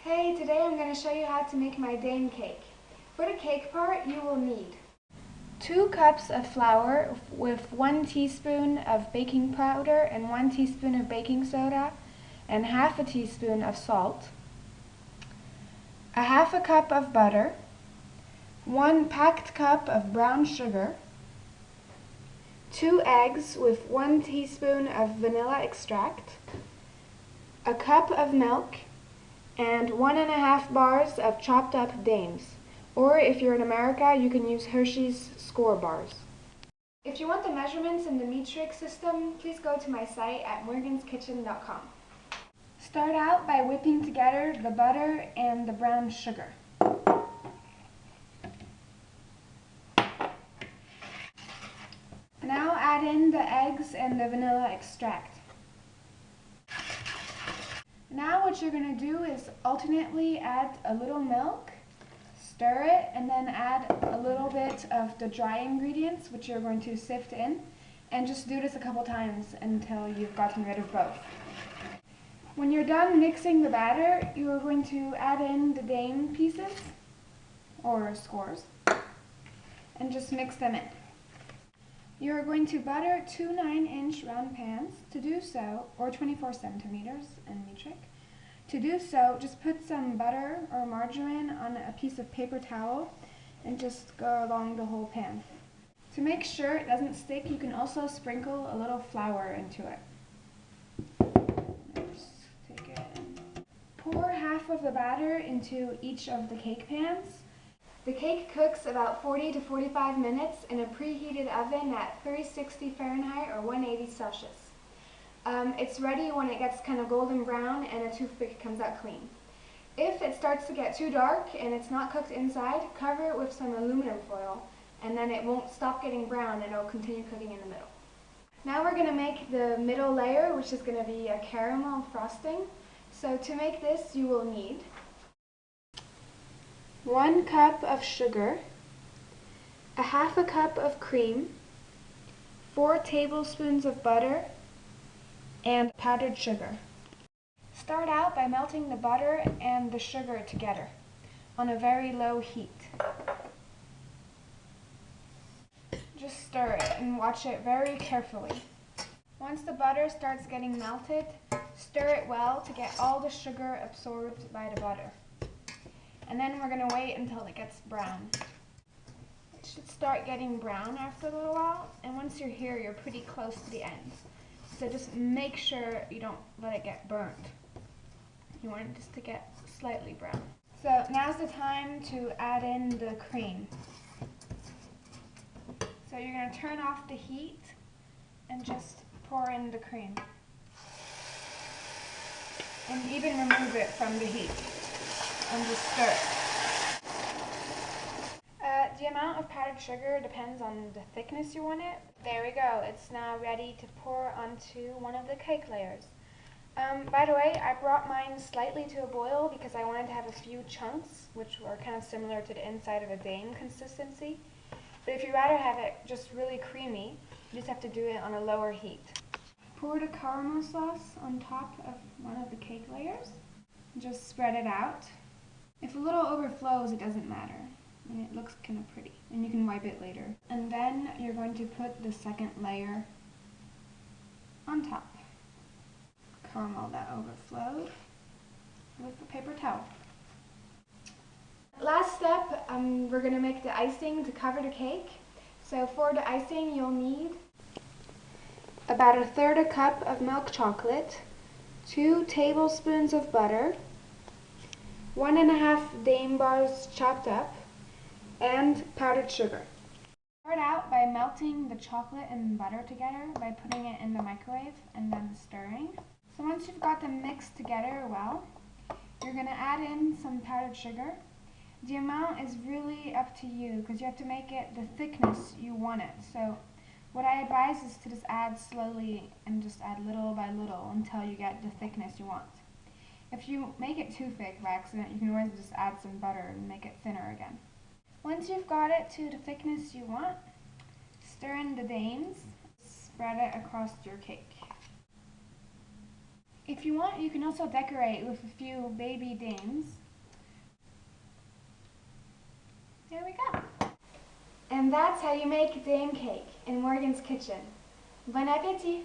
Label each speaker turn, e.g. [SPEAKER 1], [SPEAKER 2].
[SPEAKER 1] Hey, today I'm going to show you how to make my Daim cake. For the cake part, you will need 2 cups of flour with 1 teaspoon of baking powder and 1 teaspoon of baking soda and half a teaspoon of salt, a half a cup of butter, 1 packed cup of brown sugar, 2 eggs with 1 teaspoon of vanilla extract, a cup of milk, and 1½ bars of chopped up daims. Or if you're in America, you can use Hershey's skors bars. If you want the measurements in the matrix system, please go to my site at morganskitchen.com. Start out by whipping together the butter and the brown sugar. Now add in the eggs and the vanilla extract. Now what you're going to do is alternately add a little milk, stir it, and then add a little bit of the dry ingredients, which you're going to sift in, and just do this a couple times until you've gotten rid of both. When you're done mixing the batter, you are going to add in the daim pieces, or skors, and just mix them in. You are going to butter 2 9-inch round pans. To do so, or 24 centimeters in metric. To do so, just put some butter or margarine on a piece of paper towel and just go along the whole pan. To make sure it doesn't stick, you can also sprinkle a little flour into it. Just take it and pour half of the batter into each of the cake pans. The cake cooks about 40 to 45 minutes in a preheated oven at 360 Fahrenheit or 180 Celsius. It's ready when it gets kind of golden brown and a toothpick comes out clean. If it starts to get too dark and it's not cooked inside, cover it with some aluminum foil and then it won't stop getting brown and it'll continue cooking in the middle. Now we're going to make the middle layer, which is going to be a caramel frosting. So to make this, you will need 1 cup of sugar, a half a cup of cream, 4 tablespoons of butter, and powdered sugar. Start out by melting the butter and the sugar together on a very low heat. Just stir it and watch it very carefully. Once the butter starts getting melted, stir it well to get all the sugar absorbed by the butter. And then we're going to wait until it gets brown. It should start getting brown after a little while, and once you're here, you're pretty close to the end. So just make sure you don't let it get burnt. You want it just to get slightly brown. So now's the time to add in the cream. So you're going to turn off the heat and just pour in the cream. And even remove it from the heat. And just stir it. The amount of powdered sugar depends on the thickness you want it. There we go. It's now ready to pour onto one of the cake layers. By the way, I brought mine slightly to a boil because I wanted to have a few chunks, which were kind of similar to the inside of a Daim consistency. But if you'd rather have it just really creamy, you just have to do it on a lower heat. Pour the caramel sauce on top of one of the cake layers. Just spread it out. If a little overflows, it doesn't matter, and it looks kind of pretty, and you can wipe it later. And then you're going to put the second layer on top. Caramel that overflowed with the paper towel. Last step, we're going to make the icing to cover the cake. So for the icing, you'll need about 1/3 cup of milk chocolate, 2 tablespoons of butter, 1½ Daim bars chopped up, and powdered sugar. Start out by melting the chocolate and butter together by putting it in the microwave and then stirring. So once you've got them mixed together well, you're going to add in some powdered sugar. The amount is really up to you because you have to make it the thickness you want it. So what I advise is to just add slowly and just add little by little until you get the thickness you want. If you make it too thick by accident, you can always just add some butter and make it thinner again. Once you've got it to the thickness you want, stir in the daims, spread it across your cake. If you want, you can also decorate with a few baby dames. There we go. And that's how you make dame cake in Morgan's kitchen. Bon appétit!